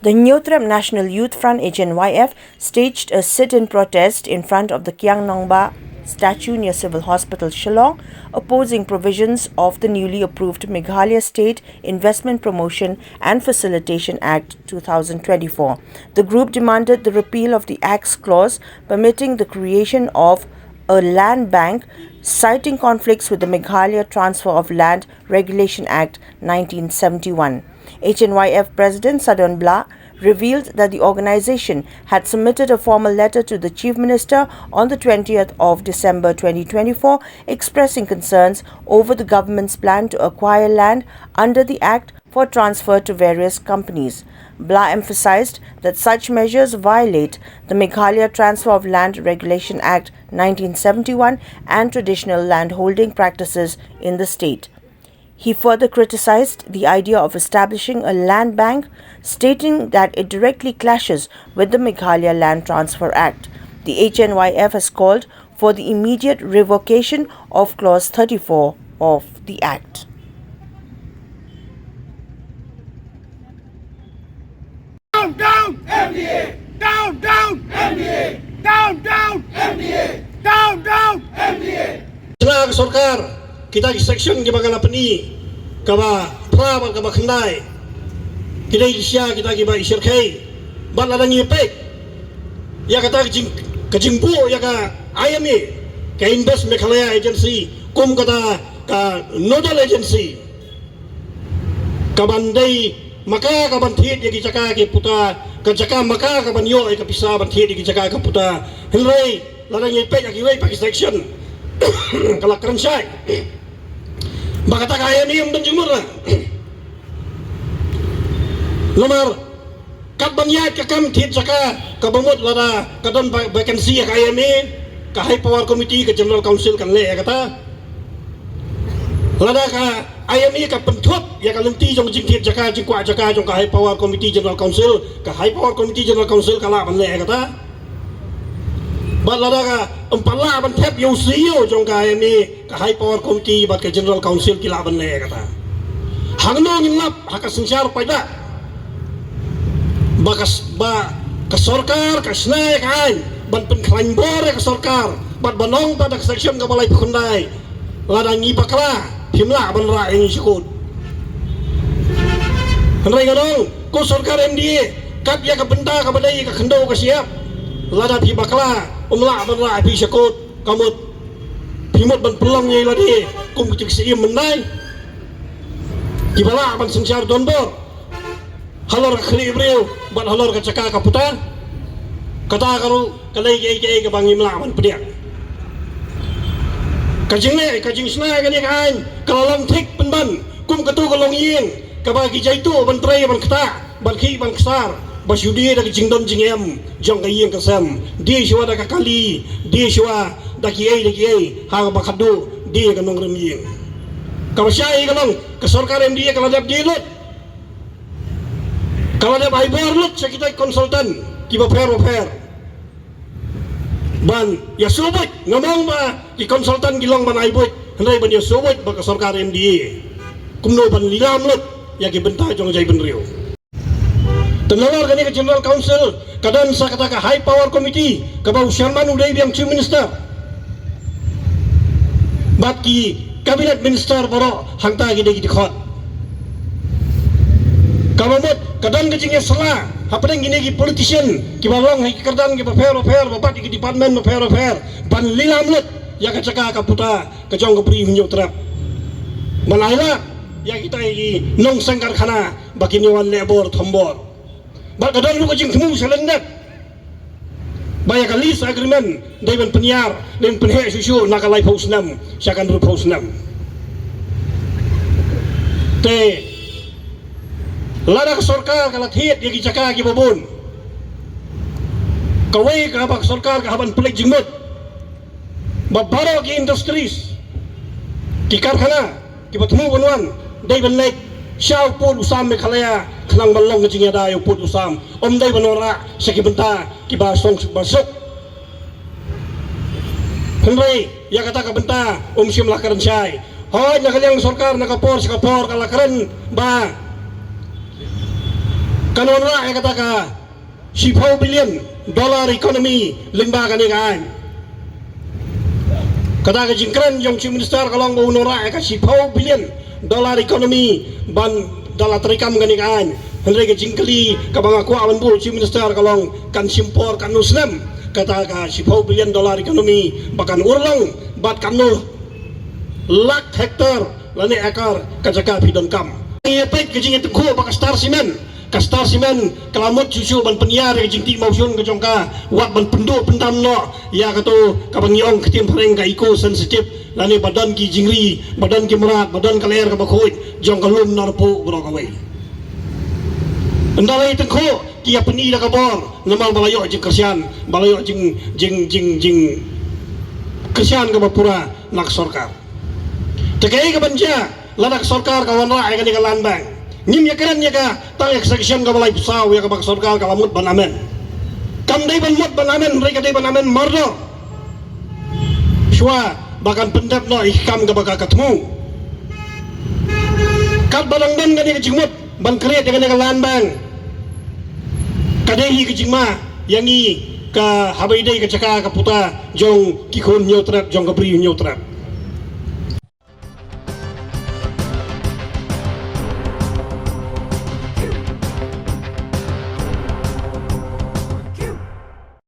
The Nyotrem National Youth Front HNYF staged a sit-in protest in front of the Kiang Nongba statue near Civil Hospital, Shillong, opposing provisions of the newly approved Meghalaya State Investment Promotion and Facilitation Act 2024. The group demanded the repeal of the Act's clause permitting the creation of a land bank, citing conflicts with the Meghalaya Transfer of Land Regulation Act 1971. HNYF President Sadon Bla revealed that the organization had submitted a formal letter to the Chief Minister on the 20th of December 2024 expressing concerns over the government's plan to acquire land under the Act for transfer to various companies. Bla emphasized that such measures violate the Meghalaya Transfer of Land Regulation Act 1971 and traditional landholding practices in the state. He further criticized the idea of establishing a land bank, stating that it directly clashes with the Meghalaya Land Transfer Act. The HNYF has called for the immediate revocation of Clause 34 of the Act. Down, down, MDA! Down, down, MDA! Down, down, MDA! Down, down, MDA! Senang Sarkar, kita di section di bagian apa ni, kaba prawan kaba kendai, kita Isya kita kiba Isyirkai, bat ladang nyepek, ya kata kejimpu ya ka IMA, ka Invest Meghalaya Agency, kum kata ka Nodal Agency, kabandai maka kabantit ya kicaka ke puta, kacaka maka kabanyo ya kapisa bantit ya kicaka ke puta, henry ladang nyepek ya kiwai pakai section. Kalau keren saya, baka tak kaya ni yang menjemur lah. Nomor kat banyak kakam tiap jaka kabamut lada kadon vacancy kaya ni ke High Power Committee ke General Council kan le kata. Lada ka ayam ni ka pentuat ya ka lenti jong jing tiap jaka jing kuat jaka jong ke High Power Committee General Council ke High Power Committee General Council kala kan le kata. Balada ka empala ban tap yo siyo jong ka ni ka High Power Committee bat ka General Council kila ban le kata hangno ngilap haka sensar paida bakas ba ka sarkar ka snai kan ban pen kran bore ka sarkar bat banong ta dak section ka balai khundai lada ngi bakla himla ban ra ini sikut hanrai gadong ko sarkar MDA kat ya ka benda ka badai ka khendo ka siap lada pi bakla umla banla pi syakut kamut pimut ban pelong ye ladi kum kecik siim menai kibala ban sensar donbor halor khli ibril ban halor ka caka ka puta kata karu kalai ke ke bangi mla ban pediak kajing sna ka ni kan kalalang thik penban kum katu kalong yin ka bagi jaitu ban trai ban kata ban khi ban ksar basyudi dak jingdom jingem jong kayeng kasam di shwa dak kali di shwa dak ye ha bakadu di kanong remyeng kawasyai kalong ke sarkar MDA kalau dap dilut kalau dap ibor lut sa kita konsultan kiba fair ban ya subut ngomong ba ki konsultan gilong ban ibot hendai ban ya subut ba ke sarkar MDA kumno ban lilam lut ya ki bentah jong jai benriu Tenawar kani ke General Council, kadan sa kata ka High Power Committee, kabau Sharman uday biyang Chief Minister. Bat ki Cabinet Minister baro hangta gede khot. Kabamot kadan ke jingnya salah, hapadang gini ki politician, ki balong hai kerdan ki fair babat ki department fair ban lilam lut ya ka caka ka puta ka jong ka pri hunyo trap. Malaila ya kita i nong sangkar khana bakini wan lebor thombor. Bagadaran lu kajing temu salendak banyak kali agreement dengan penyiar dan penhek susu nak live house 6 siakan roof house 6 te lada ke sarkar kalat hit yang dicaka ki babun kawai ka bak sarkar ka haban pelik jengmut babaro ki industries ki karkhana ki batmu banwan dai ban lek Syau pun usam Meghalaya kenang balong ke jingnya dah pun usam dai banora seki benta ki basong masuk henry ya kata ka benta sim lakaran syai hoi nak yang sarkar nak kapor sekapor kala keren ba kanon ra kata ka $10 billion ekonomi limba kan kan kata ka jingkran yang chief minister kalong mau nora ka $10 billion ekonomi ban dala terikam kan kan henry ka jingkali ka banga ku awan bul chief minister kalong kan simpor kan muslim kata ka $10 billion ekonomi bahkan urlang bat kanu lak hektar lani ekar kajaka pidon kam ngepek ke jing itu ko baka star simen kelamut susu ban penyiar ke jing ti mausun ke jongka wat ban penduk pendam no ya kato kabangiong ketim pareng ka iko sensitif lani badan ki jingri badan ki merat badan ka leher ka bakhoit jong kalum narpo bro ka wei ndalai tengko kia peni da kabor namal balayo jing kersian balayo jing kersian ka bapura nak sorkar tekai ka banja lanak sorkar kawan ra ka ni ka landbang ngim ya keren ya ka tang execution ka balai pusau ya ka bak sorkar ka lamut banamen kam dai ban mut banamen mereka dai banamen mardo shwa bahkan pendap no ikam ka baka ketemu kat balang dan ka ni ka jingmut ban kreat ka ni ka landbang kadehi ke jingma yangi ka habaidai ka caka ka puta jong kikon nyotrap jong ka bri nyotrap